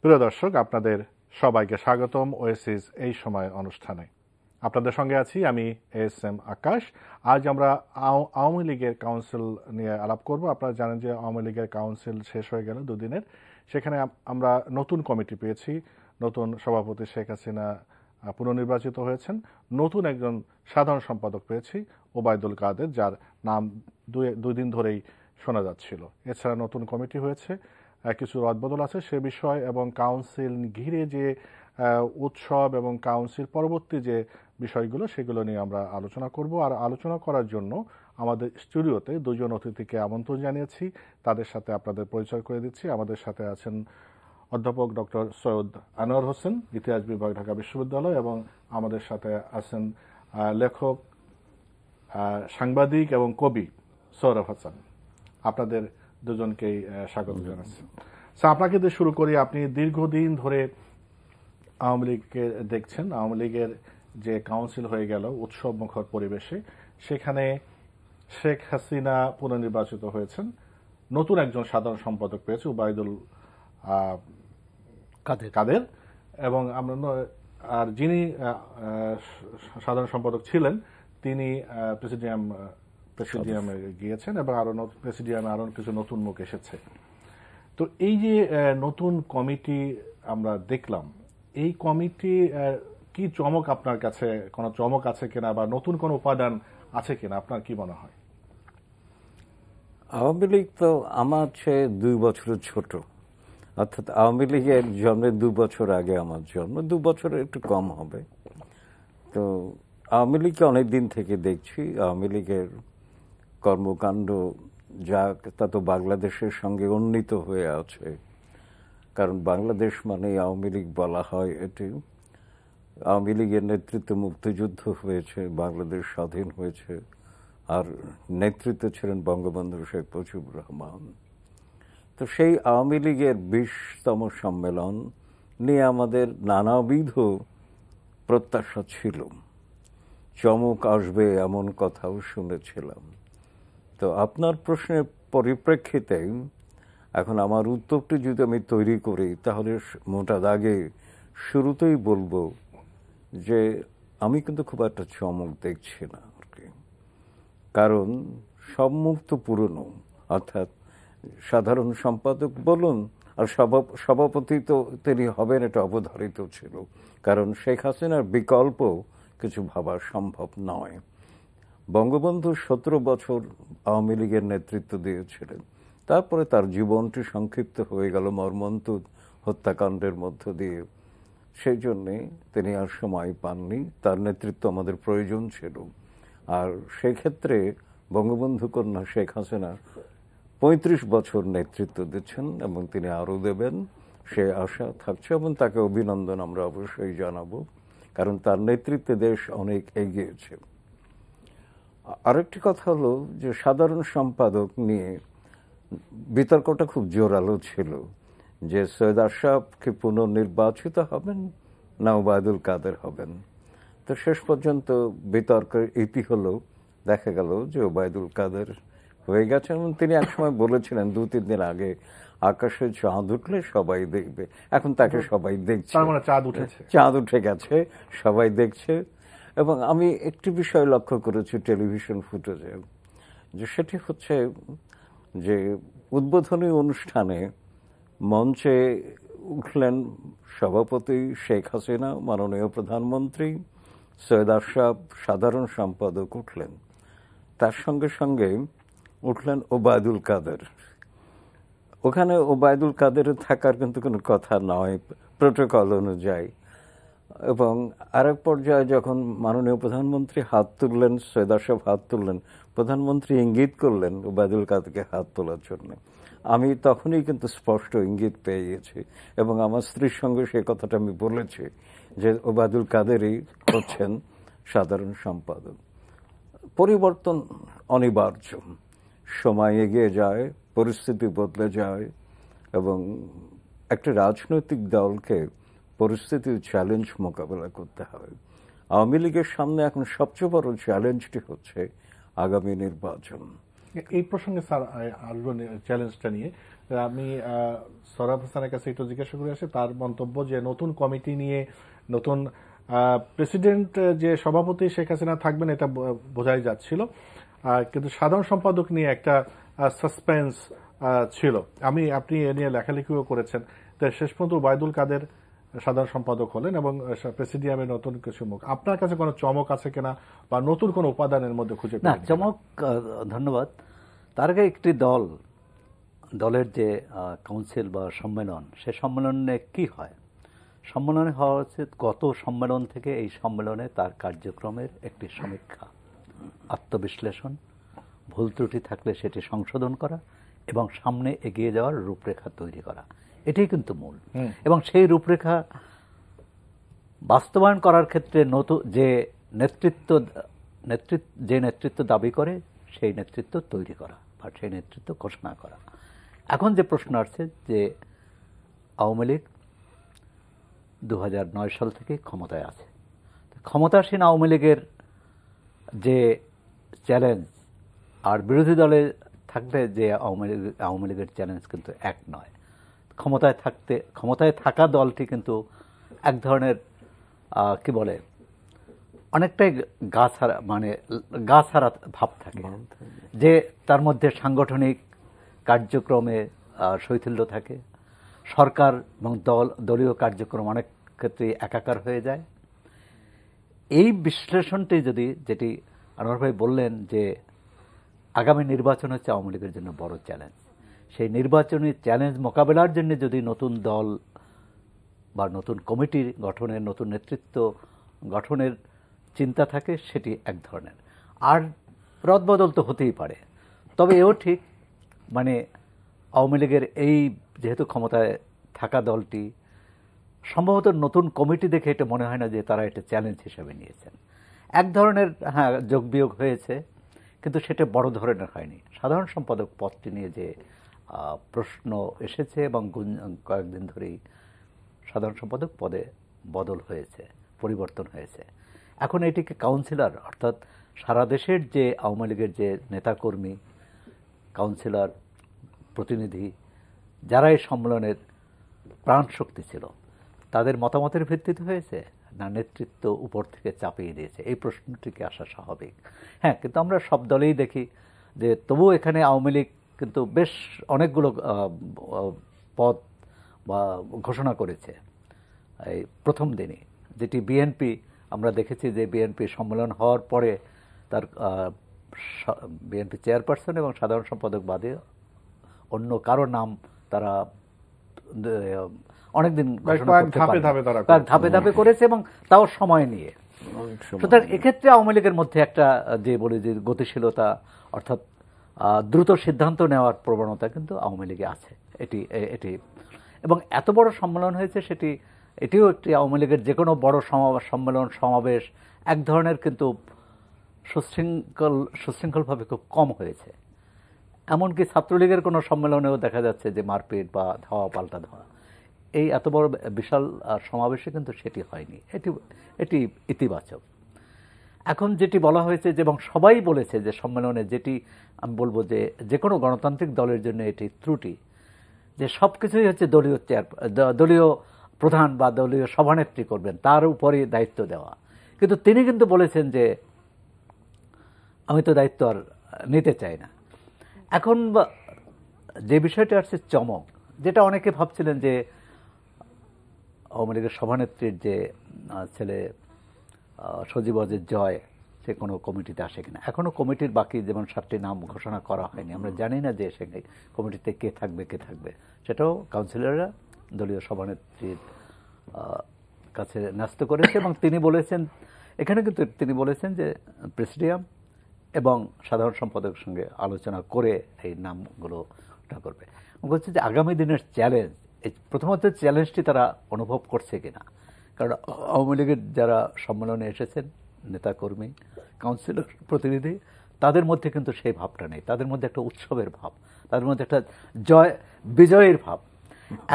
প্রিয় দর্শক, আপনাদের সবাইকে স্বাগতম ওয়েসিস এই সময় অনুষ্ঠানে। আপনাদের সঙ্গে আছি আমি এস এম আকাশ। আজ আমরা আওয়ামী লীগের কাউন্সিল নিয়ে আলাপ করব। আপনারা জানেন যে আওয়ামী লীগের কাউন্সিল শেষ হয়ে গেল দুদিনের। সেখানে আমরা নতুন কমিটি পেয়েছি, নতুন সভাপতি শেখ হাসিনা পুনর্নির্বাচিত হয়েছেন, নতুন একজন সাধারণ সম্পাদক পেয়েছি ওবায়দুল কাদের, যার নাম দুই দিন ধরেই শোনা যাচ্ছিল। এছাড়া নতুন কমিটি হয়েছে, কিছু রদবদল আছে সে বিষয় এবং কাউন্সিল ঘিরে যে উৎসব এবং কাউন্সিল পরবর্তী যে বিষয়গুলো সেগুলো নিয়ে আমরা আলোচনা করব। আর আলোচনা করার জন্য আমাদের স্টুডিওতে দুজন অতিথিকে আমন্ত্রণ জানিয়েছি, তাদের সাথে আপনাদের পরিচয় করে দিচ্ছি। আমাদের সাথে আছেন অধ্যাপক ডক্টর সৈয়দ আনোয়ার হোসেন, ইতিহাস বিভাগ, ঢাকা বিশ্ববিদ্যালয়, এবং আমাদের সাথে আছেন লেখক, সাংবাদিক এবং কবি সৌরভ হাসান। আপনাদের দুজনকেই স্বাগত জানাচ্ছি। আপনাকে দিয়ে শুরু করি। আপনি দীর্ঘদিন ধরে আওয়ামী লীগকে দেখছেন। আওয়ামী লীগের যে কাউন্সিল হয়ে গেল উৎসব মুখর পরিবেশে, সেখানে শেখ হাসিনা পুনর্নির্বাচিত হয়েছেন, নতুন একজন সাধারণ সম্পাদক পেয়েছে ওবায়দুল কাদের, এবং আমরা আর যিনি সাধারণ সম্পাদক ছিলেন তিনি প্রেসিডিয়ামে গিয়েছেন, এবং আরো প্রেসিডিয়ামে আরো কিছু নতুন মুখ এসেছে। তো এই যে নতুন কমিটি আমরা দেখলাম, এই কমিটি কি চমক আপনার কাছে, কোনো চমক আছে কিনা বা নতুন কোনো উপাদান আছে কিনা, আপনার কি মনে হয়? আওয়ামী লীগ তো আমার চেয়ে 2 বছরের ছোট, অর্থাৎ আওয়ামী লীগের জন্মের 2 বছর আগে আমার জন্ম, 2 বছরের একটু কম হবে। তো আওয়ামী লীগকে অনেকদিন থেকে দেখছি। আওয়ামী লীগের কর্মকাণ্ড যা, তা তো বাংলাদেশের সঙ্গে উন্নীত হয়ে আছে, কারণ বাংলাদেশ মানে আওয়ামী লীগ বলা হয়। এটি আওয়ামী লীগের নেতৃত্বে মুক্তিযুদ্ধ হয়েছে, বাংলাদেশ স্বাধীন হয়েছে, আর নেতৃত্বে ছিলেন বঙ্গবন্ধু শেখ মুজিবুর রহমান। তো সেই আওয়ামী লীগের 20তম সম্মেলন নিয়ে আমাদের নানাবিধ প্রত্যাশা ছিল, চমক আসবে এমন কথাও শুনেছিলাম। তো আপনার প্রশ্নের পরিপ্রেক্ষিতে এখন আমার উত্তরটি যদি আমি তৈরি করি, তাহলে মোটা দাগে শুরুতেই বলবো যে আমি কিন্তু খুব একটা চমক দেখছি না আর কি। কারণ সব মুখ তো পুরনো, অর্থাৎ সাধারণ সম্পাদক বলুন আর সভাপতি তো তিনি হবেন, এটা অবধারিত ছিল, কারণ শেখ হাসিনার বিকল্প কিছু ভাবা সম্ভব নয়। বঙ্গবন্ধু 17 বছর আওয়ামী লীগের নেতৃত্ব দিয়েছিলেন, তারপরে তার জীবনটি সংক্ষিপ্ত হয়ে গেল মর্মন্তুদ হত্যাকাণ্ডের মধ্য দিয়ে। সেই জন্যে তিনি আর সময় পাননি, তার নেতৃত্ব আমাদের প্রয়োজন ছিল। আর সেই ক্ষেত্রে বঙ্গবন্ধু কন্যা শেখ হাসিনা 35 বছর নেতৃত্ব দিচ্ছেন এবং তিনি আরও দেবেন, সে আশা থাকছে, এবং তাকে অভিনন্দন আমরা অবশ্যই জানাবো, কারণ তার নেতৃত্বে দেশ অনেক এগিয়েছে। আরেকটি কথা হলো যে সাধারণ সম্পাদক নিয়ে বিতর্কটা খুব জোরালো ছিল, যে সৈয়দ আশরাফ কি পুনর্নির্বাচিত হবেন না ওবায়দুল কাদের হবেন। তো শেষ পর্যন্ত বিতর্কের ইতি হলো, দেখা গেল যে ওবায়দুল কাদের হয়ে গেছেন। এবং তিনি একসময় বলেছিলেন 2-3 দিন আগে, আকাশে চাঁদ উঠলে সবাই দেখবে। এখন তাকে সবাই দেখছে, চাঁদ উঠে গেছে, সবাই দেখছে। এবং আমি একটি বিষয় লক্ষ্য করেছি টেলিভিশন ফুটেজে, যে সেটি হচ্ছে যে উদ্বোধনী অনুষ্ঠানে মঞ্চে উঠলেন সভাপতি শেখ হাসিনা, মাননীয় প্রধানমন্ত্রী, সৈয়দ আশরাফ সাধারণ সম্পাদক উঠলেন, তার সঙ্গে সঙ্গে উঠলেন ওবায়দুল কাদের। ওখানে ওবায়দুল কাদের থাকার কিন্তু কোনো কথা নয় প্রোটোকল অনুযায়ী। এবং আরেক পর্যায়ে যখন মাননীয় প্রধানমন্ত্রী হাত তুললেন, সৈয়দ আশরাফ হাত তুললেন, প্রধানমন্ত্রী ইঙ্গিত করলেন ওবায়দুল কাদেরকে হাত তোলার জন্য। আমি তখনই কিন্তু স্পষ্ট ইঙ্গিত পেয়ে গেছি, এবং আমার স্ত্রীর সঙ্গে সে কথাটা আমি বলেছি যে ওবায়দুল কাদেরই হচ্ছেন সাধারণ সম্পাদক। পরিবর্তন অনিবার্য, সময় এগিয়ে যায়, পরিস্থিতি বদলে যায়, এবং একটা রাজনৈতিক দলকে পরিস্থিতির চ্যালেঞ্জ মোকাবেলা করতে হয়। আওয়ামী লীগের সামনে এখন সবচেয়ে বড় চ্যালেঞ্জটি হচ্ছে আগামী নির্বাচন। এই প্রসঙ্গে স্যার আসবো চ্যালেঞ্জটা নিয়ে। আমি সরাব হাসানের কাছে একটু জিজ্ঞাসা করে আসি তার মন্তব্য যে নতুন কমিটি নিয়ে নতুন প্রেসিডেন্ট যে সভাপতি শেখ হাসিনা থাকবেন এটা বোঝাই যাচ্ছিল, কিন্তু সাধারণ সম্পাদক নিয়ে একটা সাসপেন্স ছিল। আপনি এ নিয়ে লেখালেখিও করেছেন। তাই শেষ পর্যন্ত ওবায়দুল কাদের সাধারণ সম্পাদক হলেন এবং প্রেসিডিয়ামে নতুন কিছু মুখ। আপনার কাছে কোনো চমক আছে কিনা বা নতুন কোনো উপাদানের মধ্যে খুঁজে না চমক? ধন্যবাদ। তার আগে একটি দলের যে কাউন্সিল বা সম্মেলন, সে সম্মেলনে কি হয়? সম্মেলনে হওয়া হচ্ছে গত সম্মেলন থেকে এই সম্মেলনে তার কার্যক্রমের একটি সমীক্ষা, আত্মবিশ্লেষণ, ভুল ত্রুটি থাকলে সেটি সংশোধন করা এবং সামনে এগিয়ে যাওয়ার রূপরেখা তৈরি করা, এটাই কিন্তু মূল। এবং সেই রূপরেখা বাস্তবায়ন করার ক্ষেত্রে নতুন যে নেতৃত্ব দাবি করে সেই নেতৃত্ব তৈরি করা বা সেই নেতৃত্ব ঘোষণা করা। এখন যে প্রশ্ন আসছে যে আওয়ামী লীগ 2009 সাল থেকে ক্ষমতায় আছে, ক্ষমতাসীন আওয়ামী লীগের যে চ্যালেঞ্জ আর বিরোধী দলে থাকলে যে আওয়ামী লীগের চ্যালেঞ্জ কিন্তু এক নয়। ক্ষমতায় থাকা দলটি কিন্তু এক ধরনের কি বলে অনেকটাই গা ছাড়া ভাব থাকে, যে তার মধ্যে সাংগঠনিক কার্যক্রমে শৈথিল্য থাকে, সরকার এবং দলীয় কার্যক্রম অনেক ক্ষেত্রে একাকার হয়ে যায়। এই বিশ্লেষণটি যেটি আনোয়ার ভাই বললেন যে আগামী নির্বাচন হচ্ছে আওয়ামী লীগের জন্য বড় চ্যালেঞ্জ, সেই নির্বাচনী চ্যালেঞ্জ মোকাবেলার জন্য যদি নতুন দল বা নতুন কমিটি গঠনের, নতুন নেতৃত্ব গঠনের চিন্তা থাকে সেটি এক ধরনের। আর রদবদল তো হতেই পারে, তবে এও ঠিক আওয়ামী লীগের এই যেহেতু ক্ষমতায় থাকা দলটি সম্ভবত নতুন কমিটি দেখে এটা মনে হয় না যে তারা এটা চ্যালেঞ্জ হিসেবে নিয়েছেন। এক ধরনের যোগ বিয়োগ হয়েছে, কিন্তু সেটা বড় ধরনের হয়নি। সাধারণ সম্পাদক পদটি নিয়ে যে প্রশ্ন এসেছে এবং কয়েকদিন ধরেই সাধারণ সম্পাদক পদে বদল হয়েছে, পরিবর্তন হয়েছে। এখন এটিকে কাউন্সিলর, অর্থাৎ সারা দেশের যে আওয়ামী লীগের যে নেতাকর্মী, কাউন্সিলর, প্রতিনিধি, যারা এই সম্মেলনের প্রাণ শক্তি ছিল, তাদের মতামতের ভিত্তিতে হয়েছে না নেতৃত্ব উপর থেকে চাপিয়ে দিয়েছে? এই প্রশ্নটিকে আসা স্বাভাবিক। কিন্তু আমরা সব দলেই দেখি যে তবুও এখানে আওয়ামী লীগ কিন্তু বেশ অনেকগুলো পদ বা ঘোষণা করেছে এই প্রথম দিনই। যেটি বিএনপি, আমরা দেখেছি যে বিএনপি সম্মেলন হওয়ার পরে তার বিএনপি চেয়ারপারসন এবং সাধারণ সম্পাদক বাদে অন্য কারো নাম তারা অনেকদিন ধাপে ধাপে করেছে এবং তাও সময় নিয়ে। সুতরাং এক্ষেত্রে আওয়ামী লীগের মধ্যে একটা যে বলি যে গতিশীলতা, অর্থাৎ দ্রুত সিদ্ধান্ত নেওয়ার প্রবণতা কিন্তু আওয়ামী লীগে আছে। এটি এবং এত বড় সম্মেলন হয়েছে, এটিও একটি আওয়ামী লীগের যে কোনো বড় সম্মেলন সমাবেশ এক ধরনের কিন্তু সুশৃঙ্খলভাবে খুব কম হয়েছে। এমনকি ছাত্রলীগের কোনো সম্মেলনেও দেখা যাচ্ছে যে মারপিট বা ধাওয়া পাল্টা ধাওয়া, এই এত বড় বিশাল সমাবেশে কিন্তু সেটি হয়নি। এটি ইতিবাচক। এখন যেটি বলা হয়েছে যে এবং সবাই বলেছে যে সম্মেলনে, যেটি আমি বলবো যে কোনো গণতান্ত্রিক দলের জন্য এটি ত্রুটি, যে সব কিছুই হচ্ছে দলীয় প্রধান বা দলীয় সভানেত্রী করবেন, তার উপরে দায়িত্ব দেওয়া। কিন্তু তিনি কিন্তু বলেছেন যে আমি তো দায়িত্ব আর নিতে চাই না। এখন যে বিষয়টা আসছে চমক, যেটা অনেকে ভাবছিলেন যে আওয়ামী লীগের সভানেত্রীর যে ছেলে সজীব ওয়াজেদ জয়, সে কোনো কমিটিতে আসে কিনা। এখনও কমিটির বাকি যেমন 7টি নাম ঘোষণা করা হয়নি, আমরা জানি না যে সে কমিটিতে কে থাকবে, সেটাও কাউন্সিলররা দলীয় সভানেত্রীর কাছে ন্যস্ত করেছে। এবং তিনি বলেছেন, এখানে কিন্তু তিনি বলেছেন যে প্রেসিডিয়াম এবং সাধারণ সম্পাদকের সঙ্গে আলোচনা করে এই নামগুলো করবে। বলছে যে আগামী দিনের চ্যালেঞ্জ, প্রথমত চ্যালেঞ্জটি তারা অনুভব করছে কিনা, কারণ আওয়ামী লীগের যারা সম্মেলনে এসেছেন নেতাকর্মী, কাউন্সিলর, প্রতিনিধি, তাদের মধ্যে কিন্তু সেই ভাবটা নেই। তাদের মধ্যে একটা উৎসবের ভাব, তাদের মধ্যে একটা বিজয়ের ভাব।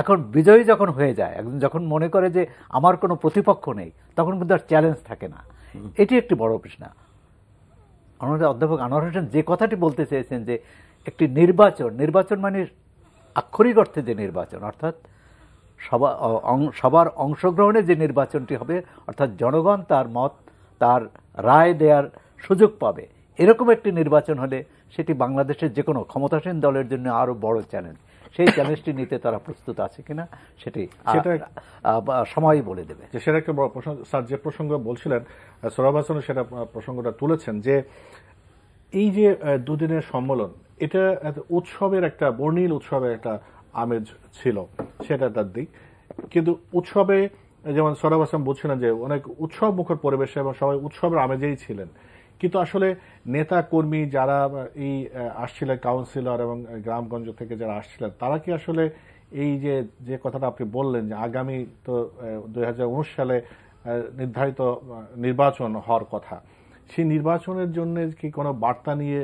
এখন বিজয়ী যখন হয়ে যায়, একজন যখন মনে করে যে আমার কোনো প্রতিপক্ষ নেই, তখন কিন্তু আর চ্যালেঞ্জ থাকে না। এটি একটি বড় প্রশ্ন। আমাদের অধ্যাপক আনোয়ার হোসেন যে কথাটি বলতে চেয়েছেন যে একটি নির্বাচন মানে আক্ষরিক অর্থে যে নির্বাচন, অর্থাৎ সবার অংশগ্রহণে যে নির্বাচনটি হবে, অর্থাৎ জনগণ তার মত, তার রায় দেওয়ার সুযোগ পাবে, এরকম একটি নির্বাচন হলে সেটি বাংলাদেশের যে কোনো ক্ষমতাসীন দলের জন্য আরো বড় চ্যালেঞ্জ। সেই চ্যালেঞ্জটি নিতে তারা প্রস্তুত আছে কিনা সেটি সময়ই বলে দেবে। সেটা একটা বড় প্রশ্ন। স্যার যে প্রসঙ্গ বলছিলেন, সোহরাব হাসান সেটা প্রসঙ্গটা তুলেছেন যে এই যে দুদিনের সম্মেলন, এটা উৎসবের একটা বর্ণিল উৎসবের একটা আমেজ ছিল, সেটা তার দিক। কিন্তু উৎসবে যেমন সোহরাব হাসান বলছিলেন যে অনেক উৎসব মুখর পরিবেশে এবং সবাই উৎসবের আমেজেই ছিলেন, কিন্তু আসলে নেতা কর্মী যারা এই আসছিলেন, কাউন্সিলর এবং গ্রামগঞ্জ থেকে যারা আসছিলেন, তারা কি আসলে এই যে কথাটা আপনি বললেন যে আগামী তো 2019 সালে নির্ধারিত নির্বাচন হওয়ার কথা, সেই নির্বাচনের জন্য কি কোনো বার্তা নিয়ে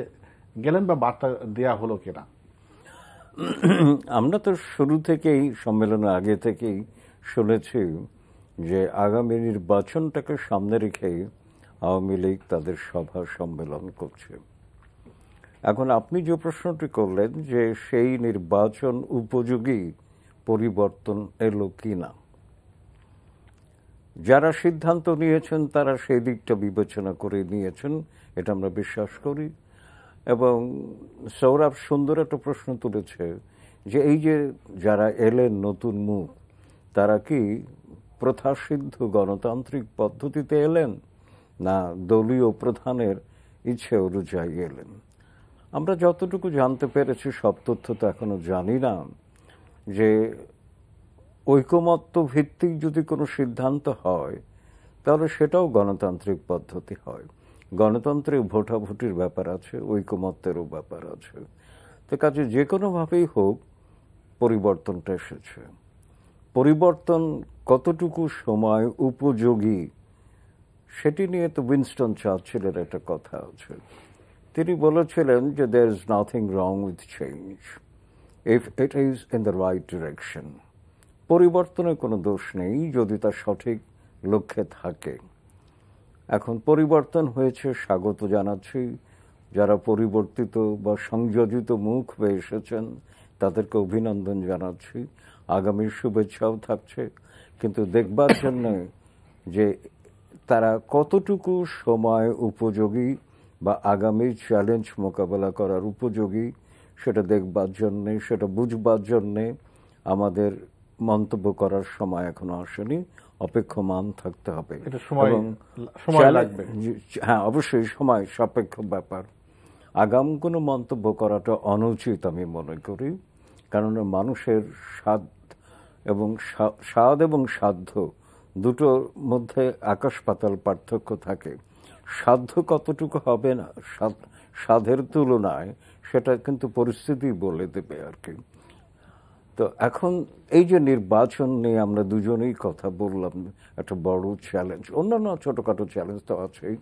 গেলেন বা বার্তা দেয়া হলো কিনা? আমরা তো শুরু থেকেই, সম্মেলনের আগে থেকেই শুনেছি যে আগামী নির্বাচনটাকে সামনে রেখেই আওয়ামী লীগ তাদের সভা সম্মেলন করছে। এখন আপনি যে প্রশ্নটি করলেন যে সেই নির্বাচন উপযোগী পরিবর্তন এলো কিনা, যারা সিদ্ধান্ত নিয়েছেন তারা সেই দিকটা বিবেচনা করে নিয়েছেন, এটা আমরা বিশ্বাস করি। এবং সৌরভ সুন্দর একটা প্রশ্ন তুলেছে যে এই যে যারা এলেন নতুন মুখ, তারা কি প্রথাসিদ্ধ গণতান্ত্রিক পদ্ধতিতে এলেন না দলীয় প্রধানের ইচ্ছে অনুযায়ী এলেন? আমরা যতটুকু জানতে পেরেছি, সব তথ্য তো এখনো জানি না, যে ঐকমত্য ভিত্তিক যদি কোনো সিদ্ধান্ত হয় তাহলে সেটাও গণতান্ত্রিক পদ্ধতি হয়। গণতন্ত্রে ভোটাভুটির ব্যাপার আছে, ঐকমত্যেরও ব্যাপার আছে। তো কাজে যে কোনোভাবেই হোক পরিবর্তনটা এসেছে। পরিবর্তন কতটুকু সময় উপযোগী সেটি নিয়ে তো উইনস্টন চার্চিলের একটা কথা আছে। তিনি বলেছিলেন যে there is nothing wrong with change if it is in the right direction. পরিবর্তনের কোনো দোষ নেই যদি তার সঠিক লক্ষ্যে থাকে। এখন পরিবর্তন হয়েছে, স্বাগত জানাচ্ছি। যারা পরিবর্তিত বা সংযোজিত মুখ হয়ে এসেছেন তাদেরকে অভিনন্দন জানাচ্ছি, আগামীর শুভেচ্ছাও থাকছে। কিন্তু দেখবার জন্য যে তারা কতটুকু সময় উপযোগী বা আগামী চ্যালেঞ্জ মোকাবেলা করার উপযোগী সেটা দেখবার জন্যে, সেটা বুঝবার জন্যে আমাদের মন্তব্য করার সময় এখনো আসেনি, অপেক্ষমান থাকতে হবে। হ্যাঁ, অবশ্যই সময় সাপেক্ষ ব্যাপার। আগাম কোনো মন্তব্য করাটা অনুচিত আমি মনে করি, কারণ মানুষের স্বাদ এবং সাধ্য দুটোর মধ্যে আকাশ পাতাল পার্থক্য থাকে। সাধ্য কতটুকু হবে না সাধের তুলনায়, সেটা কিন্তু পরিস্থিতি বলে দেবে আর কি। তো এখন এই যে নির্বাচন নিয়ে আমরা দুজনেই কথা বললাম, একটা বড় চ্যালেঞ্জ, অন্যান্য ছোটখাটো চ্যালেঞ্জ তো আছেই।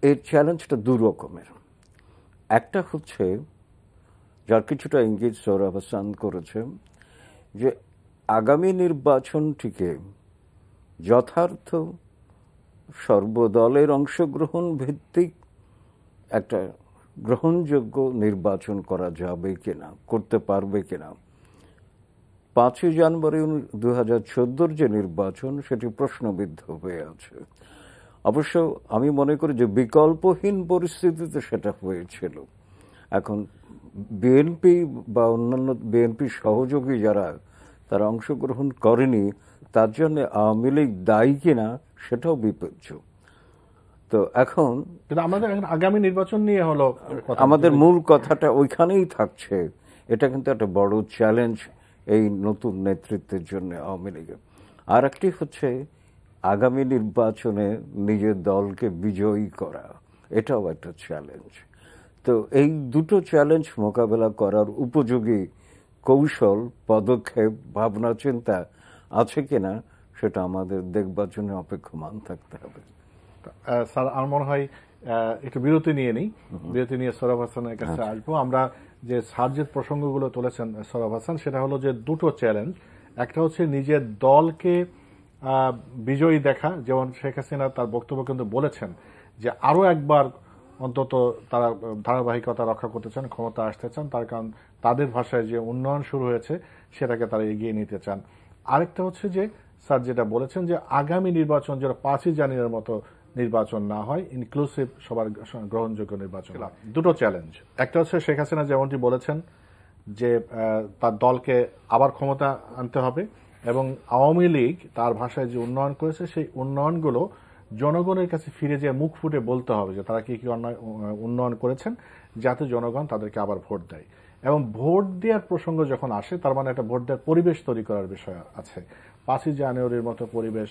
এই চ্যালেঞ্জটা দু রকমের। একটা হচ্ছে, যার কিছুটা ইঙ্গিত সোহরাব হাসান করেছে, যে আগামী নির্বাচনটিকে যথার্থ সর্বদলের অংশগ্রহণ ভিত্তিক একটা গ্রহণযোগ্য নির্বাচন করা যাবে কিনা, করতে পারবে কিনা। 5ই জানুয়ারি 2014 যে নির্বাচন, সেটি প্রশ্নবিদ্ধ হয়ে আছে। অবশ্য আমি মনে করি যে বিকল্পহীন পরিস্থিতিতে সেটা হয়েছিল। এখন বিএনপি বা অন্যান্য বিএনপি সহযোগী যারা তারা অংশগ্রহণ করেনি, তার জন্য আওয়ামী লীগ দায়ী কিনা সেটাও বিপজ্জ। তো এখন আমাদের আগামী নির্বাচন নিয়ে হলো আমাদের মূল কথাটা ওইখানেই থাকছে। এটা কিন্তু একটা বড় চ্যালেঞ্জ এই নতুন নেতৃত্বের জন্য আওয়ামী লীগের। আর একটি হচ্ছে আগামী নির্বাচনে নিজের দলকে বিজয়ী করা, এটাও একটা চ্যালেঞ্জ। তো এই দুটো চ্যালেঞ্জ মোকাবেলা করার উপযোগী কৌশল, পদক্ষেপ, ভাবনা চিন্তা আছে কিনা সেটা আমাদের দেখবার জন্য অপেক্ষমান থাকতে হবে। স্যার, আমার মনে হয় একটু বিরতি নিয়ে নিই, বিরতি নিয়ে সোহরাব হাসানের কাছে আসবো। আমরা যে সার্জের প্রসঙ্গগুলো তুলেছেন সোহরাব হাসান, সেটা হলো যে দুটো চ্যালেঞ্জ। একটা হচ্ছে নিজের দলকে বিজয়ী দেখা, যেমন শেখ হাসিনা তার বক্তব্য কিন্তু বলেছেন যে আরো একবার অন্তত তারা ধারাবাহিকতা রক্ষা করতে চান, ক্ষমতা আসতে চান, তার কারণ তাদের ভাষায় যে উন্নয়ন শুরু হয়েছে সেটাকে তারা এগিয়ে নিতে চান। আরেকটা হচ্ছে যে স্যার যেটা বলেছেন যে আগামী নির্বাচন যেন 5ই জানুয়ারির মতো নির্বাচন না হয়, ইনক্লুসিভ, সবার গ্রহণযোগ্য নির্বাচন। দুটো চ্যালেঞ্জ, একটা হচ্ছে শেখ হাসিনা যেমনটি বলেছেন যে তার দলকে আবার ক্ষমতা আনতে হবে, এবং আওয়ামী লীগ তার ভাষায় যে উন্নয়ন করেছে সেই উন্নয়নগুলো জনগণের কাছে ফিরে যেয়ে মুখ ফুটে বলতে হবে যে তারা কি কি উন্নয়ন করেছেন, যাতে জনগণ তাদেরকে আবার ভোট দেয়। এবং ভোট দেওয়ার প্রসঙ্গ যখন আসে, তার মানে একটা ভোট দেওয়ার পরিবেশ তৈরি করার বিষয় আছে। 5ই জানুয়ারির মতো পরিবেশ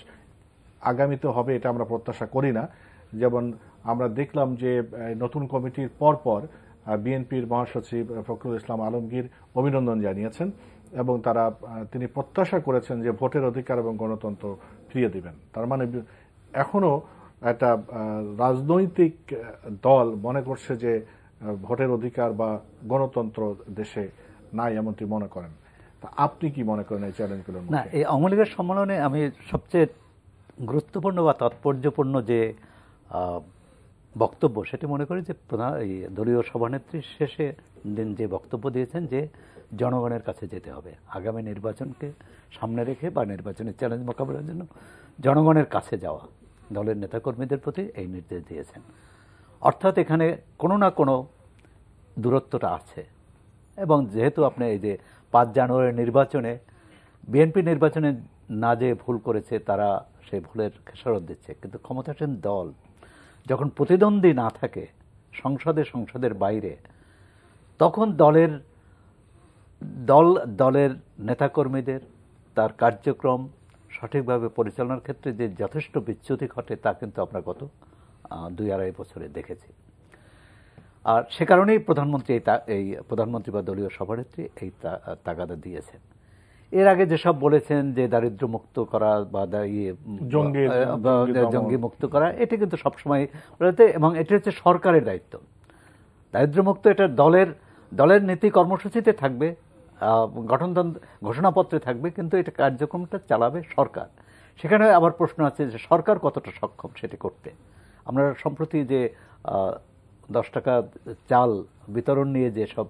আগামীতে হবে এটা আমরা প্রত্যাশা করি না। যেমন আমরা দেখলাম যে নতুন কমিটির পরপর বিএনপির মহাসচিব ফখরুল ইসলাম আলমগীর অভিনন্দন জানিয়েছেন এবং তিনি প্রত্যাশা করেছেন যে ভোটের অধিকার এবং গণতন্ত্র ফিরিয়ে দিবেন। তার মানে এখনো একটা রাজনৈতিক দল মনে করছে যে ভোটের অধিকার বা গণতন্ত্র দেশে নাই, এমনটি মনে করেন। তা আপনি কি মনে করেন এই চ্যালেঞ্জগুলো? না, এই আওয়ামী লীগের সম্মেলনে আমি সবচেয়ে গুরুত্বপূর্ণ বা তাৎপর্যপূর্ণ যে বক্তব্য সেটি মনে করি যে দলীয় সভানেত্রী শেষে দিন যে বক্তব্য দিয়েছেন যে জনগণের কাছে যেতে হবে, আগামী নির্বাচনকে সামনে রেখে বা নির্বাচনের চ্যালেঞ্জ মোকাবেলার জন্য জনগণের কাছে যাওয়া, দলের নেতাকর্মীদের প্রতি এই নির্দেশ দিয়েছেন। অর্থাৎ এখানে কোনো না কোনো দূরত্বটা আছে। এবং যেহেতু আপনি এই যে 5 জানুয়ারির নির্বাচনে বিএনপি নির্বাচনে না যে ভুল করেছে তারা সেই ভুলের খেসারত দিচ্ছে, কিন্তু ক্ষমতাসীন দল যখন প্রতিদ্বন্দ্বী না থাকে সংসদের বাইরে, তখন দলের নেতাকর্মীদের তার কার্যক্রম সঠিকভাবে পরিচালনার ক্ষেত্রে যে যথেষ্ট বিচ্যুতি ঘটে তা কিন্তু আমরা গত 2-2.5 বছরে দেখেছি। আর সে কারণেই প্রধানমন্ত্রী বা দলীয় সভানেত্রী এই তাগাদা দিয়েছেন। এর আগে যেসব বলেছেন যে দারিদ্র্য মুক্ত করা বা জঙ্গি মুক্ত করা, এটা কিন্তু সবসময় এবং এটা হচ্ছে সরকারের দায়িত্ব। দারিদ্র্য মুক্ত এটা দলের নীতি কর্মসূচিতে থাকবে, গঠনতন্ত্র ঘোষণাপত্রে থাকবে, কিন্তু এটা কার্যক্রমটা চালাবে সরকার। সেখানে আবার প্রশ্ন আছে যে সরকার কতটা সক্ষম সেটি করতে। আমরা সম্প্রতি যে 10 টাকা চাল বিতরণ নিয়ে যে সব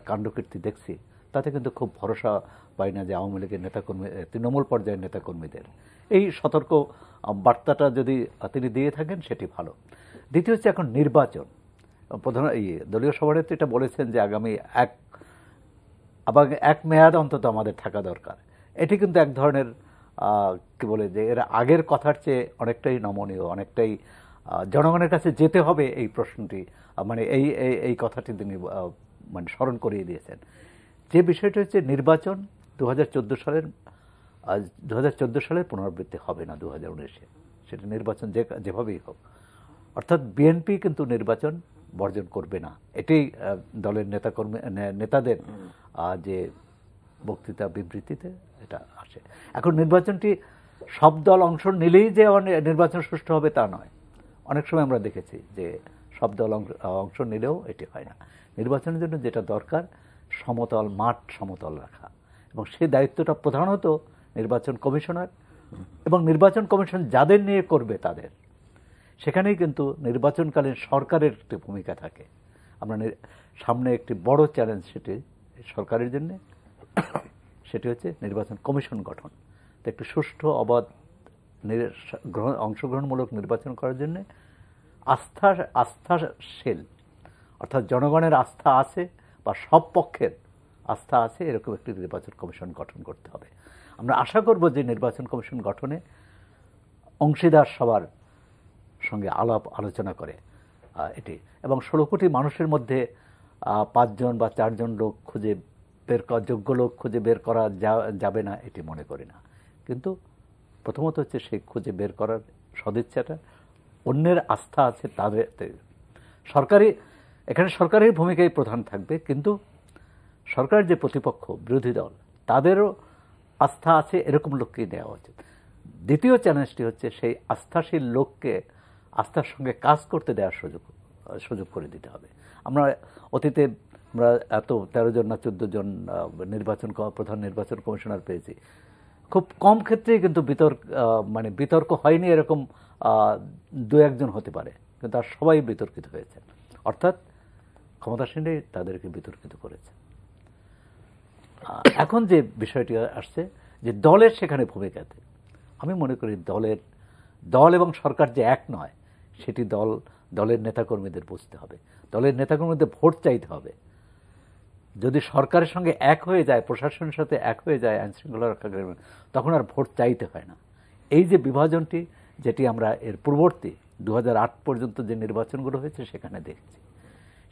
কাণ্ডকীর্তি দেখছি, তাতে কিন্তু খুব ভরসা পাই না যে আওয়ামী লীগের নেতাকর্মী, তৃণমূল পর্যায়ের নেতাকর্মীদের এই সতর্ক বার্তাটা যদি তিনি দিয়ে থাকেন সেটি ভালো। দ্বিতীয় হচ্ছে এখন নির্বাচন। দলীয় সভানেত্রী এটা বলেছেন যে আগামী এক মেয়াদ অন্তত আমাদের থাকা দরকার। এটি কিন্তু এক ধরনের কি বলে যে এর আগের কথার চেয়ে অনেকটাই নমনীয়, অনেকটাই জনগণের কাছে যেতে হবে এই প্রশ্নটি, মানে এই কথাটি তিনি মানে স্মরণ করিয়ে দিয়েছেন। যে বিষয়টা হচ্ছে নির্বাচন 2014 সালের পুনরাবৃত্তি হবে না 2019-এ, সেটা নির্বাচন যেভাবেই হোক। অর্থাৎ বিএনপি কিন্তু নির্বাচন বর্জন করবে না, এটাই দলের নেতাদের যে বক্তৃতা বিবৃতিতে এটা আসে। এখন নির্বাচনটি সব দল অংশ নিলেই যে নির্বাচন সুষ্ঠু হবে তা নয়। অনেক সময় আমরা দেখেছি যে সব দল অংশ নিলেও এটি হয় না। নির্বাচনের জন্য যেটা দরকার মাঠ সমতল রাখা, এবং সেই দায়িত্বটা প্রধানত নির্বাচন কমিশনার এবং নির্বাচন কমিশন যাদের নিয়ে করবে তাদের। সেখানেই কিন্তু নির্বাচনকালীন সরকারের একটি ভূমিকা থাকে। আমরা সামনে একটি বড় চ্যালেঞ্জ সেটি সরকারের জন্য, সেটি হচ্ছে নির্বাচন কমিশন গঠন। তো একটি সুষ্ঠু অবাধ অংশগ্রহণমূলক নির্বাচন করার জন্য আস্থাশীল, অর্থাৎ জনগণের আস্থা আছে বা সব পক্ষের আস্থা আছে এরকম একটি নির্বাচন কমিশন গঠন করতে হবে। আমরা আশা করব যে নির্বাচন কমিশন গঠনে অংশীদার সবার সঙ্গে আলোচনা করে এটি, এবং 16 কোটি মানুষের মধ্যে 5 জন বা 4 জন লোক যোগ্য লোক খুঁজে বের করা যাবে না এটি মনে করি না। কিন্তু প্রথমত হচ্ছে সেই খুঁজে বের করার সদিচ্ছাটা, অন্যের আস্থা আছে তাদের। এখানে সরকারের ভূমিকাই প্রধান থাকবে, কিন্তু সরকারের যে প্রতিপক্ষ বিরোধী দল তাদেরও আস্থা আছে এরকম লোককেই দেওয়া উচিত। দ্বিতীয় চ্যালেঞ্জটি হচ্ছে সেই আস্থাশীল লোককে আস্থার সঙ্গে কাজ করতে দেওয়ার সুযোগ করে দিতে হবে। আমরা অতীতে এত 13 জন না 14 জন প্রধান নির্বাচন কমিশনার পেয়েছি। খুব কম ক্ষেত্রেই কিন্তু বিতর্ক হয়নি, এরকম 2-1 জন হতে পারে, কিন্তু আর সবাই বিতর্কিত হয়েছে, অর্থাৎ ক্ষমতাসীনরাই তাদেরকে বিতর্কিত করেছে। এখন যে বিষয়টি আসছে যে দলের সেখানে ভূমিকাতে, আমি মনে করি দল এবং সরকার যে এক নয় সেটি দলের নেতাকর্মীদের বুঝতে হবে। দলের নেতাকর্মীদের ভোট চাইতে হবে। যদি সরকারের সঙ্গে এক হয়ে যায়, প্রশাসনের সাথে এক হয়ে যায় আইন শৃঙ্খলা রক্ষাকারী, তখন আর ভোট চাইতে হয় না। এই যে বিভাজনটি, যেটি আমরা এর পূর্ববর্তী 2008 পর্যন্ত যে নির্বাচনগুলো হয়েছে সেখানে দেখছি,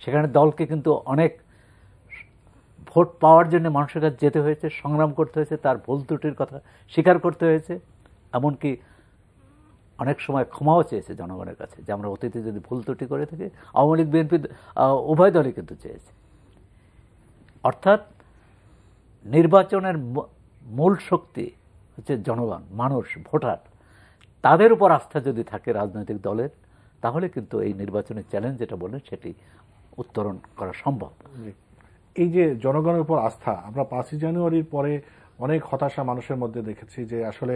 সেখানে দলকে কিন্তু অনেক ভোট পাওয়ার জন্য মানুষের কাছে যেতে হয়েছে, সংগ্রাম করতে হয়েছে, তার ভুল ত্রুটির কথা স্বীকার করতে হয়েছে, এমনকি অনেক সময় ক্ষমাও চেয়েছে জনগণের কাছে যে আমরা অতীতে যদি ভুল ত্রুটি করে থাকি। আওয়ামী লীগ বিএনপি উভয় দলই কিন্তু চেয়েছে। অর্থাৎ নির্বাচনের মূল শক্তি হচ্ছে জনগণ, মানুষ, ভোটার। তাদের উপর আস্থা যদি থাকে রাজনৈতিক দলের, তাহলে কিন্তু এই নির্বাচনের চ্যালেঞ্জ যেটা বললেন সেটি উত্তরণ করা সম্ভব। এই যে জনগণের উপর আস্থা, আমরা 5ই জানুয়ারির পরে অনেক হতাশা মানুষের মধ্যে দেখেছি যে আসলে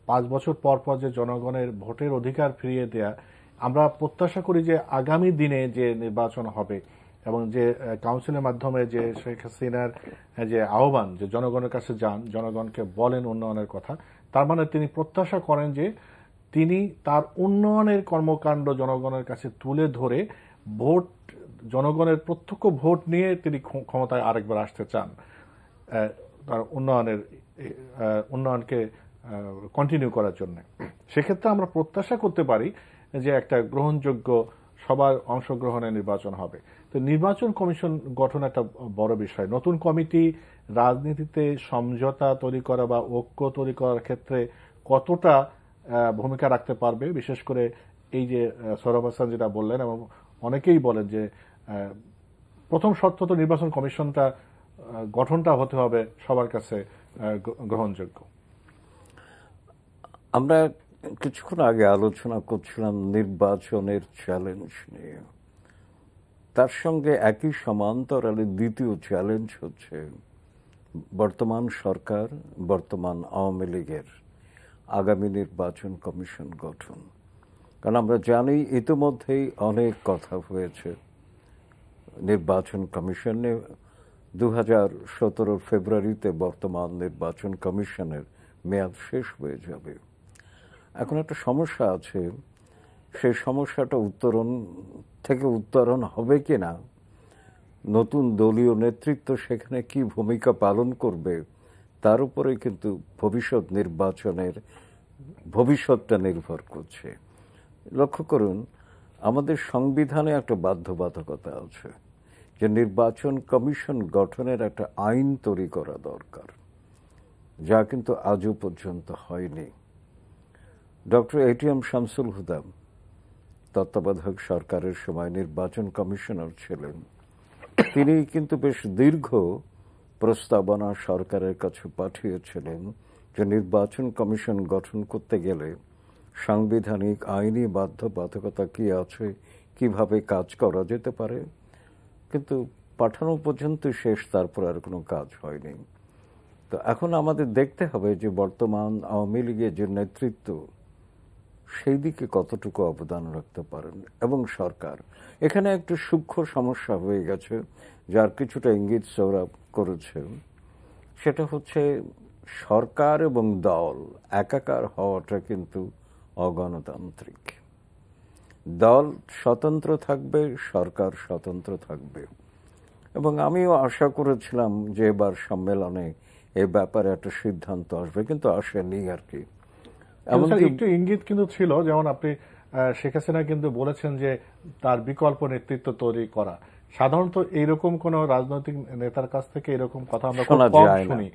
5 বছর পর পর যে জনগণের ভোটের অধিকার ফিরিয়ে দেয়া, আমরা প্রত্যাশা করি যে আগামী দিনে যে নির্বাচন হবে এবং যে কাউন্সিলের মাধ্যমে যে শেখ হাসিনার যে আহ্বান যে জনগণের কাছে যান, জনগণকে বলেন উন্নয়নের কথা, তার মানে তিনি প্রত্যাশা করেন যে তিনি তার উন্নয়নের কর্মকাণ্ড জনগণের কাছে তুলে ধরে ভোট, জনগণের প্রত্যক্ষ ভোট নিয়ে তিনি ক্ষমতায় আরেকবার আসতে চান, তার উন্নয়নকে কন্টিনিউ করার জন্য। সেক্ষেত্রে আমরা প্রত্যাশা করতে পারি যে একটা গ্রহণযোগ্য সবার অংশগ্রহণে নির্বাচন হবে। তো নির্বাচন কমিশন গঠন একটা বড় বিষয়। নতুন কমিটি রাজনীতিতে সমঝোতা তৈরি করা বা ঐক্য তৈরি করার ক্ষেত্রে কতটা ভূমিকা রাখতে পারবে, বিশেষ করে এই যে সোহরাব হাসান যেটা বললেন এবং অনেকেই বলেন যে প্রথম শর্ত তো নির্বাচন কমিশনটা গঠনটা হতে হবে সবার কাছে গ্রহণযোগ্য। আমরা কিছুক্ষণ আগে আলোচনা করছিলাম নির্বাচনের চ্যালেঞ্জ নিয়ে, তার সঙ্গে একই সমান্তরালে দ্বিতীয় চ্যালেঞ্জ হচ্ছে বর্তমান সরকার, বর্তমান আওয়ামী লীগের আগামী নির্বাচন কমিশন গঠন। কারণ আমরা জানি ইতিমধ্যেই অনেক কথা হয়েছে নির্বাচন কমিশনে। 2017 ফেব্রুয়ারিতে বর্তমান নির্বাচন কমিশনের মেয়াদ শেষ হয়ে যাবে। এখন একটা সমস্যা আছে, সেই সমস্যাটা উত্তরণ হবে কিনা, নতুন দলীয় নেতৃত্ব সেখানে কি ভূমিকা পালন করবে, তার উপরে কিন্তু ভবিষ্যৎ নির্বাচনের ভবিষ্যৎটা নির্ভর করছে। লক্ষ্য করুন, আমাদের সংবিধানে একটা বাধ্যবাধকতা আছে যে নির্বাচন কমিশন গঠনের একটা আইন তৈরি করা দরকার, যা কিন্তু আজও পর্যন্ত হয়নি। ডক্টর এটিএম শামসুল হুদা তত্ত্বাবধায়ক সরকারের সময় নির্বাচন কমিশনার ছিলেন। তিনি কিন্তু বেশ দীর্ঘ প্রস্তাবনা সরকারের কাছে পাঠিয়েছিলেন যে নির্বাচন কমিশন গঠন করতে গেলে সাংবিধানিক আইনি বাধ্যবাধকতা কি আছে, কিভাবে কাজ করা যেতে পারে। কিন্তু পাঠানো পর্যন্ত শেষ, তারপর আর কোনো কাজ হয়নি। তো এখন আমাদের দেখতে হবে যে বর্তমান আওয়ামী লীগের যে নেতৃত্ব সেই দিকে কতটুকু অবদান রাখতে পারেন এবং সরকার। এখানে একটু সূক্ষ্ম সমস্যা হয়ে গেছে, যার কিছুটা ইঙ্গিত সৌরভ করেছে। সেটা হচ্ছে সরকার এবং দল একাকার হওয়াটা কিন্তু অগণতান্ত্রিক। দল স্বতন্ত্র থাকবে, সরকার স্বতন্ত্র থাকবে। এবং আমিও আশা করেছিলাম যে এবার সম্মেলনে এ ব্যাপারে একটা সিদ্ধান্ত আসবে, কিন্তু আসেনি আর কি। একটু ইঙ্গিত কিন্তু ছিল, যেমন আপনি শেখ হাসিনা কিন্তু বলেছেন যে তার বিকল্প নেতৃত্ব তৈরি করা। সাধারণত এইরকম কোন রাজনৈতিক নেতার কাছ থেকে এরকম কথা আমরা কম শুনি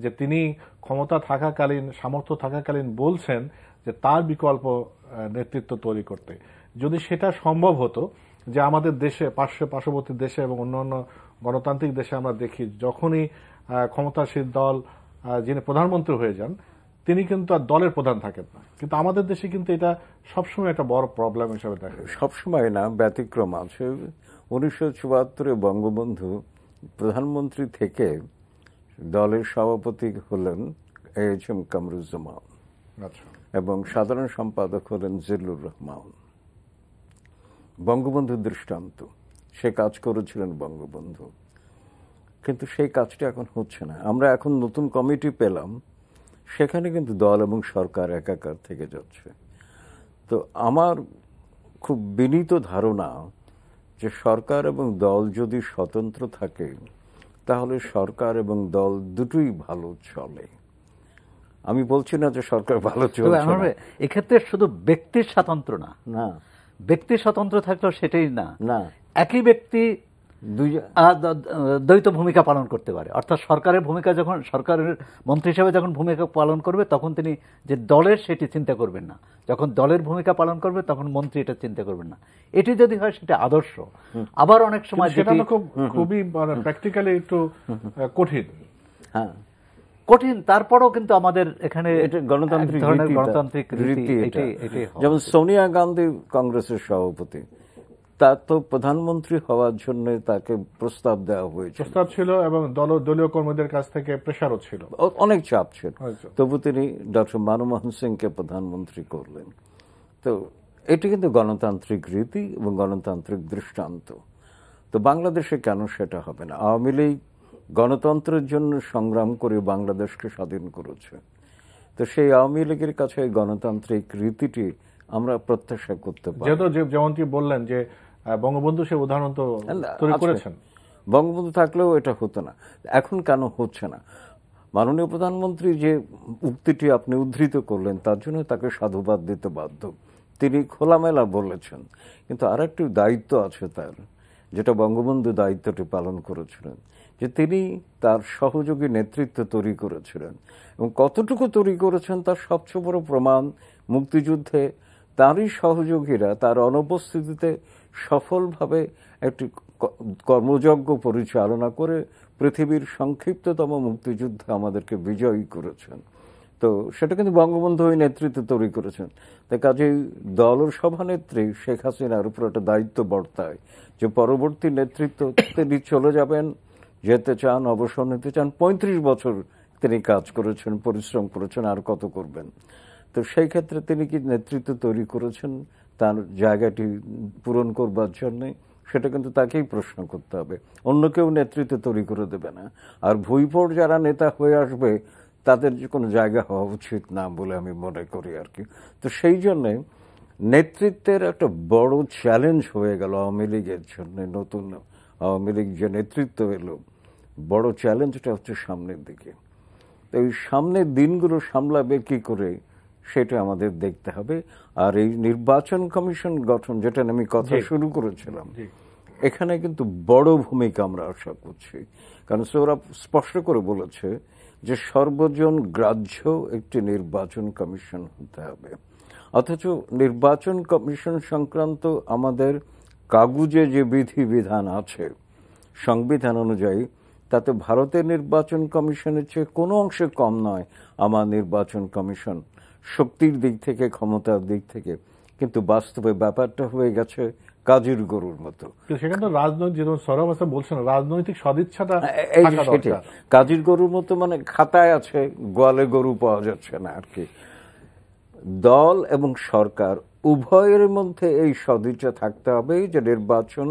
যে তিনি ক্ষমতা থাকাকালীন, সামর্থ্য থাকাকালীন বলছেন যে তার বিকল্প নেতৃত্ব তৈরি করতে। যদি সেটা সম্ভব হতো, যে আমাদের দেশে পার্শ্ববর্তী দেশে এবং অন্যান্য গণতান্ত্রিক দেশে আমরা দেখি যখনই ক্ষমতাসীন দল যিনি প্রধানমন্ত্রী হয়ে যান তিনি কিন্তু আর দলের প্রধান থাকেন না, কিন্তু আমাদের দেশে কিন্তু এটা সবসময় একটা বড় প্রবলেম হিসেবে দেখা যায়। সবসময় না, ব্যতিক্রম আছে। 1974 বঙ্গবন্ধু প্রধানমন্ত্রী থেকে দলের সভাপতি হলেন AHM কামরুজ্জামান এবং সাধারণ সম্পাদক হলেন জিল্লুর রহমান। বঙ্গবন্ধুর দৃষ্টান্ত, সে কাজ করেছিলেন বঙ্গবন্ধু, কিন্তু সেই কাজটা এখন হচ্ছে না। আমরা এখন নতুন কমিটি পেলাম, সেখানে কিন্তু দল এবং সরকার একাকার থেকে যাচ্ছে। তো আমার খুব বিনীত ধারণা যে সরকার এবং দল যদি স্বতন্ত্র থাকে তাহলে সরকার এবং দল দুটোই ভালো চলে। আমি বলছি না যে সরকার ভালো চলছে না, এক্ষেত্রে শুধু ব্যক্তির স্বাতন্ত্র না, না ব্যক্তি স্বতন্ত্র থাকলেও সেটাই না, না, একই ব্যক্তি দ্বৈত ভূমিকা পালন করতে পারে। অর্থাৎ সরকারের ভূমিকা যখন, সরকারের মন্ত্রী হিসেবে যখন ভূমিকা পালন করবে তখন তিনি যে দলের সেটি চিন্তা করবেন না, যখন দলের ভূমিকা পালন করবে তখন মন্ত্রী এটা চিন্তা করবেন না। এটি যদি হয় সেটা আদর্শ। আবার অনেক সময় সেটা খুবই প্র্যাকটিক্যালি একটু কঠিন। হ্যাঁ কঠিন, তারপরেও কিন্তু আমাদের এখানে গণতান্ত্রিক রীতি। যেমন সোনিয়া গান্ধী কংগ্রেসের সভাপতি, তার তো প্রধানমন্ত্রী হওয়ার জন্য তাকে প্রস্তাব দেওয়া হয়েছে, প্রস্তাব ছিল এবং দলীয় কর্মীদের কাছ থেকে প্রেশারও ছিল, অনেক চাপ ছিল, তবু তিনি ডক্টর মনমোহন সিংকে প্রধানমন্ত্রী করলেন। তো এটি কিন্তু গণতান্ত্রিক রীতি এবং গণতান্ত্রিক দৃষ্টান্ত। তো বাংলাদেশে কেন সেটা হবে না? আওয়ামী লীগ গণতন্ত্রের জন্য সংগ্রাম করে বাংলাদেশকে স্বাধীন করেছে। তো সেই আওয়ামী লীগের কাছে এই গণতান্ত্রিক রীতিটি আমরা প্রত্যাশা করতে পারি। যেহেতু যেমনটি বললেন যে বঙ্গবন্ধু সে উদাহরণ তো তৈরি করেছেন, বঙ্গবন্ধু থাকলেও এটা হতো না। এখন কেন হচ্ছে না? মাননীয় প্রধানমন্ত্রী যে উক্তিটি আপনি উদ্ধৃত করলেন তার জন্য তাকে সাধুবাদ দিতে বাধ্য। তিনি খোলামেলা বলেছেন, কিন্তু আর একটি দায়িত্ব আছে তার, যেটা বঙ্গবন্ধু দায়িত্বটি পালন করেছিলেন, যে তিনি তার সহযোগী নেতৃত্ব তৈরি করেছিলেন এবং কতটুকু তৈরি করেছেন তার সবচেয়ে বড় প্রমাণ মুক্তিযুদ্ধে তারই সহযোগীরা তার অনুপস্থিতিতে সফলভাবে একটি কর্মযজ্ঞ পরিচালনা করে পৃথিবীর সংক্ষিপ্ততম মুক্তিযুদ্ধে আমাদেরকে বিজয়ী করেছেন। তো সেটা কিন্তু বঙ্গবন্ধু ওই নেতৃত্ব তৈরি করেছেন। তাই কাজেই দলের সভানেত্রী শেখ হাসিনার উপর একটা দায়িত্ব বর্তায় যে পরবর্তী নেতৃত্ব তিনি চলে যাবেন, যেতে চান, অবসর নিতে চান। 35 বছর তিনি কাজ করেছেন, পরিশ্রম করেছেন, আর কত করবেন? তো সেই ক্ষেত্রে তিনি কি নেতৃত্ব তৈরি করেছেন তার জায়গাটি পূরণ করবার জন্যে? সেটা কিন্তু তাকেই প্রশ্ন করতে হবে, অন্য কেউ নেতৃত্ব তৈরি করে দেবে না। আর ভুইপোড় যারা নেতা হয়ে আসবে তাদের যে কোনো জায়গা হওয়া উচিত না বলে আমি মনে করি আর কি। তো সেই জন্যে নেতৃত্বের একটা বড় চ্যালেঞ্জ হয়ে গেল আওয়ামী লীগের জন্য। নতুন আওয়ামী লীগ যে নেতৃত্ব এলো, বড় চ্যালেঞ্জটা হচ্ছে সামনের দিকে। তো এই সামনের দিনগুলো সামলাবে কি করে সেটা আমাদের দেখতে হবে। আর এই নির্বাচন কমিশন গঠন, যেটা আমি কথা শুরু করেছিলাম, এখানে কিন্তু বড় ভূমিকা আমরা আশা করছি। কারণ ওরা স্পষ্ট করে বলেছে যে সর্বজন গ্রাহ্য একটি নির্বাচন কমিশন হতে হবে। অথচ নির্বাচন কমিশন সংক্রান্ত আমাদের কাগুজে যে বিধিবিধান আছে সংবিধান অনুযায়ী, তাতে ভারতের নির্বাচন কমিশনের চেয়ে কোনো অংশে কম নয় আমার নির্বাচন কমিশন, শক্তির দিক থেকে, ক্ষমতার দিক থেকে। কিন্তু বাস্তবে ব্যাপারটা হয়ে গেছে কাজের গরুর মতো। সেখানে তো রাজনৈতিক, সৌরভ বলছেন, রাজনৈতিক সদিচ্ছাটা কাজের গরুর মতো, মানে খাতায় আছে, গোয়ালে গরু পাওয়া যাচ্ছে না আর কি। দল এবং সরকার উভয়ের মধ্যে এই সদিচ্ছা থাকতে হবে যে নির্বাচন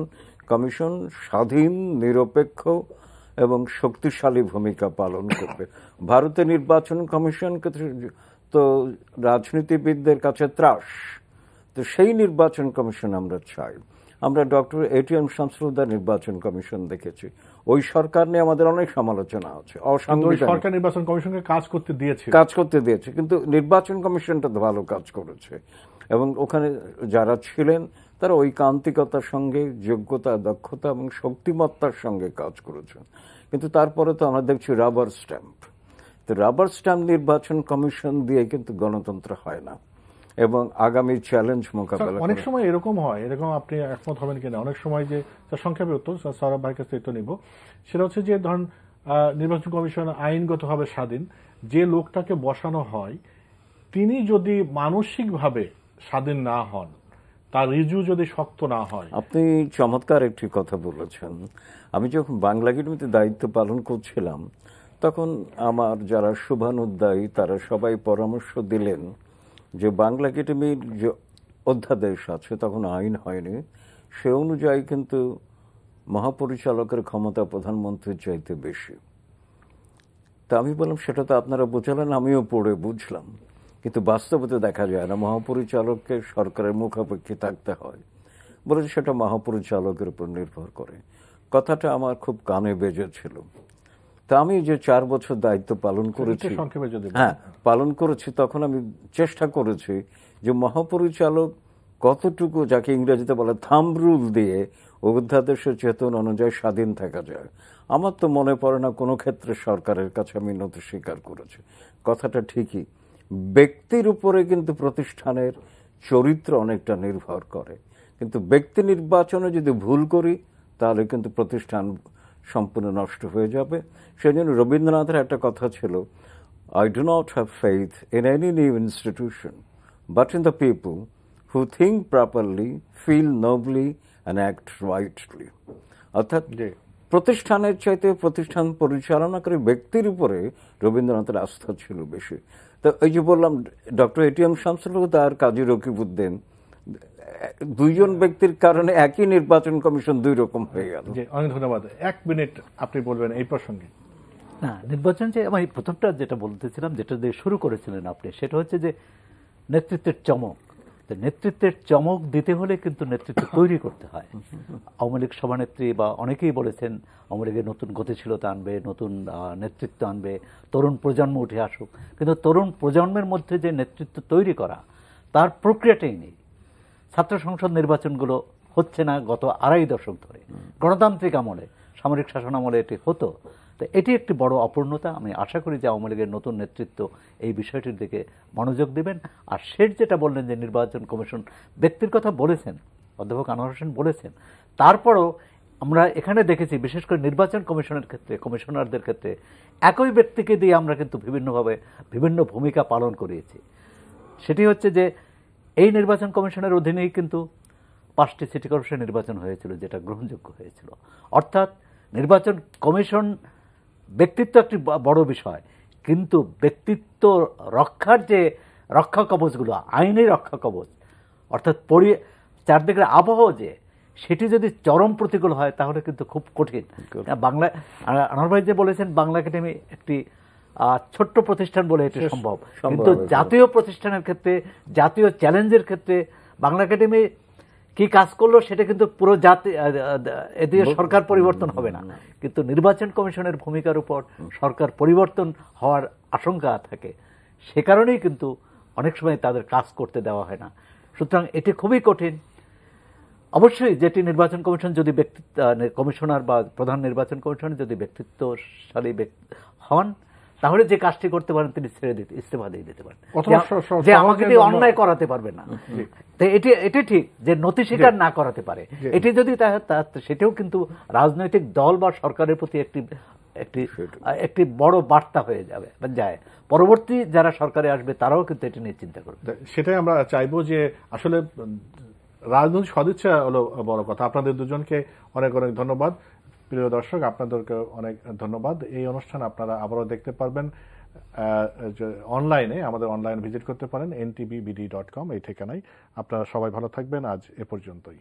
কমিশন স্বাধীন, নিরপেক্ষ এবং শক্তিশালী ভূমিকা পালন করবে। ভারতের নির্বাচন কমিশনকে তো রাজনীতিবিদদের কাছে ত্রাস। তো সেই নির্বাচন কমিশন আমরা চাই। আমরা ডক্টর এটিএম শামসুদ্দার নির্বাচন কমিশন দেখেছি, ওই সরকার নিয়ে আমাদের অনেক সমালোচনা আছে। সরকার নির্বাচন কমিশনকে কাজ করতে দিয়েছে, কিন্তু নির্বাচন কমিশনটা তো ভালো কাজ করেছে এবং ওখানে যারা ছিলেন তারা ঐকান্তিকতার সঙ্গে, যোগ্যতা, দক্ষতা এবং শক্তিমত্তার সঙ্গে কাজ করেছেন। কিন্তু তারপরে তো আমরা দেখছি রাবার স্ট্যাম্প। তো রাবার স্ট্যাম্প নির্বাচন কমিশন দিয়ে কিন্তু গণতন্ত্র হয় না এবং আগামী চ্যালেঞ্জ মোকাবেলা। অনেক সময় এরকম হয়, এরকম আপনি একমত হবেন কিনা, অনেক সময় যে সংক্ষেপে উত্তর সৌরভ ভাইয়ের কাছে উত্তর নিব, সেটা হচ্ছে যে ধরুন নির্বাচন কমিশন আইনগতভাবে স্বাধীন, যে লোকটাকে বসানো হয় তিনি যদি মানসিকভাবে স্বাধীন না হন, তার রিজু যদি শক্ত না হয়। আপনি চমৎকার একটি কথা বলেছেন। আমি যখন বাংলা একাডেমিতে দায়িত্ব পালন করছিলাম তখন আমার যারা শুভানুদ্দায়ী তারা সবাই পরামর্শ দিলেন যে বাংলা একাডেমির যে অধ্যাদেশ আছে, তখন আইন হয়নি, সে অনুযায়ী কিন্তু মহাপরিচালকের ক্ষমতা প্রধানমন্ত্রীর চাইতে বেশি। তা আমি বললাম সেটা তো আপনারা বোঝালেন, আমিও পড়ে বুঝলাম, কিন্তু বাস্তবতে দেখা যায় না। মহাপরিচালককে সরকারের মুখাপেক্ষী থাকতে হয়, বলে সেটা মহাপরিচালকের উপর নির্ভর করে। কথাটা আমার খুব কানে বেজেছিল। তা আমি যে 4 বছর দায়িত্ব পালন করেছি, পালন করেছি, তখন আমি চেষ্টা করেছি যে মহাপরিচালক কতটুকু, যাকে ইংরেজিতে বলে থাম্ব রুল দিয়ে অধ্যাদেশের চেতনা অনুযায়ী স্বাধীন থাকা যায়। আমার তো মনে পড়ে না কোনো ক্ষেত্রে সরকারের কাছে আমি নথি স্বীকার করেছি। কথাটা ঠিকই, ব্যক্তির উপরে কিন্তু প্রতিষ্ঠানের চরিত্র অনেকটা নির্ভর করে, কিন্তু ব্যক্তি নির্বাচনে যদি ভুল করি তাহলে কিন্তু প্রতিষ্ঠান সম্পূর্ণ নষ্ট হয়ে যাবে। সেই জন্য রবীন্দ্রনাথের একটা কথা ছিল, I do not have faith in any new institution, but in the people who think properly, feel nobly and act rightly. অর্থাৎ প্রতিষ্ঠানের চাইতে প্রতিষ্ঠান পরিচালনাকারী ব্যক্তির উপরে রবীন্দ্রনাথের আস্থা ছিল বেশি। তো এই যে বললাম ডক্টর এটিএম শামসুল হক আর কাজী রকিবউদ্দিন, দুইজন ব্যক্তির কারণে একই নির্বাচন কমিশন দুই রকম হয়ে গেল। অনেক ধন্যবাদ। 1 মিনিট আপনি বলবেন এই প্রসঙ্গে। না, নির্বাচন যে আমি প্রথমটা যেটা বলতেছিলাম, যেটা দিয়ে শুরু করেছিলেন আপনি, সেটা হচ্ছে যে নেতৃত্বের চমক। নেতৃত্বের চমক দিতে হলে কিন্তু নেতৃত্ব তৈরি করতে হয়। আওয়ামী লীগ সভানেত্রী বা অনেকেই বলেছেন আওয়ামী লীগের নতুন গতিশীলতা আনবে, নতুন নেতৃত্ব আনবে, তরুণ প্রজন্ম উঠে আসুক। কিন্তু তরুণ প্রজন্মের মধ্যে যে নেতৃত্ব তৈরি করা, তার প্রক্রিয়াটাই নেই। ছাত্র সংসদ নির্বাচনগুলো হচ্ছে না গত 2.5 দশক ধরে। গণতান্ত্রিক আমলে, সামরিক শাসন আমলে এটি হতো। তো এটি একটি বড় অপূর্ণতা। আমি আশা করি যে আওয়ামী লীগের নতুন নেতৃত্ব এই বিষয়টির দিকে মনোযোগ দেবেন। আর শেষ যেটা বললেন যে নির্বাচন কমিশন, ব্যক্তির কথা বলেছেন, অধ্যাপক আনোয়ার হোসেন বলেছেন, তারপরও আমরা এখানে দেখেছি বিশেষ করে নির্বাচন কমিশনের ক্ষেত্রে, কমিশনারদের ক্ষেত্রে একই ব্যক্তিকে দিয়ে আমরা কিন্তু বিভিন্নভাবে বিভিন্ন ভূমিকা পালন করিয়েছি। সেটি হচ্ছে যে এই নির্বাচন কমিশনের অধীনেই কিন্তু 5টি সিটি কর্পোরেশন নির্বাচন হয়েছিল, যেটা গ্রহণযোগ্য হয়েছিল। অর্থাৎ নির্বাচন কমিশন ব্যক্তিত্ব একটি বড় বিষয়, কিন্তু ব্যক্তিত্ব রক্ষার যে রক্ষা কবচগুলো, আইনি রক্ষা কবচ, অর্থাৎ চারদিকের আবহাওয়া যে সেটি যদি চরম প্রতিকূল হয় তাহলে কিন্তু খুব কঠিন। বাংলা আনোয়ার ভাই যে বলেছেন বাংলা একাডেমি একটি ছোট্ট প্রতিষ্ঠান বলে এটি সম্ভব, কিন্তু জাতীয় প্রতিষ্ঠানের ক্ষেত্রে, জাতীয় চ্যালেঞ্জের ক্ষেত্রে বাংলা একাডেমি কি কাজ করলো সেটা কিন্তু পুরো জাতি, এদিকে সরকার পরিবর্তন হবে না, কিন্তু নির্বাচন কমিশনের ভূমিকার উপর সরকার পরিবর্তন হওয়ার আশঙ্কা থাকে। সে কারণেই কিন্তু অনেক সময় তাদের কাজ করতে দেওয়া হয় না। সুতরাং এটি খুবই কঠিন। অবশ্যই যেটি নির্বাচন কমিশন যদি কমিশনার বা প্রধান নির্বাচন কমিশনার যদি ব্যক্তিত্বশালী হন, তাহলে যে কাজটি করতে পারেন তিনি ইস্তফা দিয়ে দিতে পারেন, যে আমাকে দিয়ে অন্যায় করাতে পারবে না। এটি ঠিক যে নথি স্বীকার না করাতে পারে, এটি যদি সেটাও কিন্তু রাজনৈতিক দল বা সরকারের প্রতি একটি বড় বার্তা হয়ে যায়। পরবর্তী যারা সরকারে আসবে তারাও কিন্তু এটি নিয়ে চিন্তা করবে। সেটাই আমরা চাইবো যে আসলে রাজনৈতিক সদিচ্ছা হলো বড় কথা। আপনাদের দুজনকে অনেক অনেক ধন্যবাদ। প্রিয় দর্শক, আপনাদেরকে অনেক ধন্যবাদ। এই অনুষ্ঠান আপনারা আবারও দেখতে পারবেন অনলাইনে, আমাদের অনলাইন ভিজিট করতে পারেন ntvbd.com এই ঠিকানায়। আপনারা সবাই ভালো থাকবেন। আজ এ পর্যন্তই।